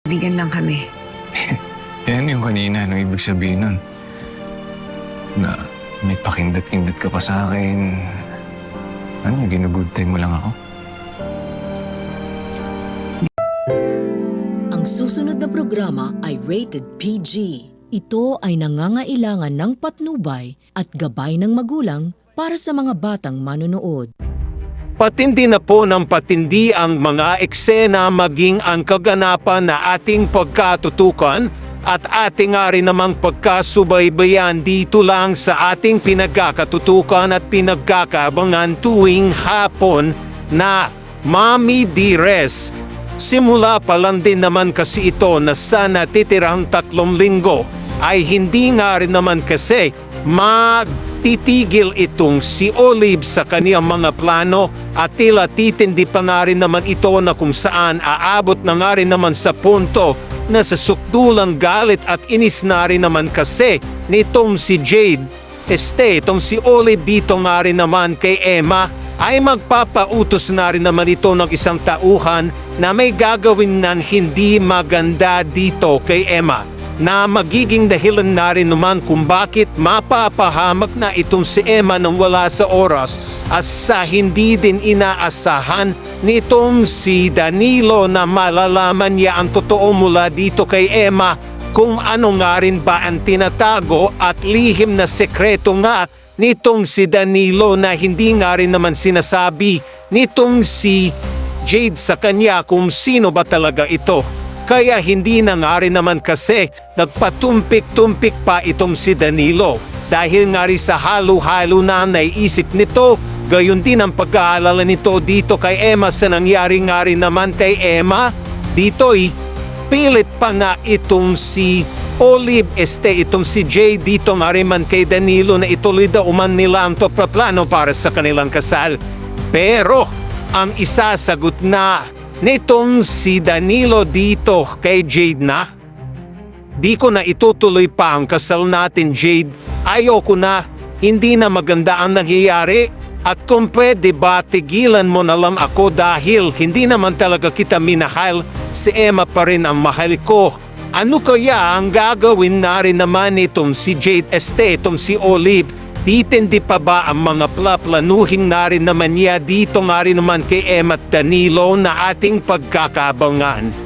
Bigan lang kami. Yan yung kanina, ano ibig sabihin nun? Na may pakindat-kindat ka pa sa akin. Ano, ginugood time mo lang ako? Ang susunod na programa ay rated PG. Ito ay nangangailangan ng patnubay at gabay ng magulang para sa mga batang manonood. Patindi na po ng patindi ang mga eksena maging ang kaganapan na ating pagkatutukan at ating nga rin namang pagkasubaybayan dito lang sa ating pinagkakatutukan at pinagkakabangan tuwing hapon na Mami Dearest. Simula pa lang din naman kasi ito na sa natitirang 3 linggo ay hindi nga rin naman kasi titigil itong si Olive sa kaniyang mga plano at tila titindi pa nga rin naman ito na kung saan aabot na nga rin naman sa punto na sa sukdulang galit at inis na rin naman kasi nitong si Jade. Itong si Olive dito nga rin naman kay Emma ay magpapautos na rin naman ito ng isang tauhan na may gagawin ng hindi maganda dito kay Emma, na magiging dahilan na rin naman kung bakit mapapahamak na itong si Emma nang wala sa oras at sa hindi din inaasahan nitong si Danilo na malalaman niya ang totoo mula dito kay Emma kung ano nga rin ba ang tinatago at lihim na sekreto nga nitong si Danilo na hindi nga rin naman sinasabi nitong si Jade sa kanya kung sino ba talaga ito. Kaya hindi na nga rin naman kasi nagpatumpik-tumpik pa itong si Danilo dahil nga rin sa halo-halo na naiisip nito, gayon din ang pag-aalala nito dito kay Emma sa nangyari nga rin naman kay Emma. Dito'y pilit pa nga itong si Olive itong si Jay dito nga rin man kay Danilo na ituloy daw man nila ang plano para sa kanilang kasal. Pero ang isasagot na nitong si Danilo dito kay Jade na, di ko na itutuloy pa ang kasal natin, Jade. Ayoko na, hindi na maganda ang nangyayari. At kung pwede ba, tigilan mo na lang ako dahil hindi naman talaga kita minahal. Si Emma pa rin ang mahal ko. Ano kaya ang gagawin na rin naman itong si Jade itong si Olive? Titindi pa ba ang mga planuhin na rin naman niya dito nga rin naman kay Emma at Danilo na ating pagkakabangan?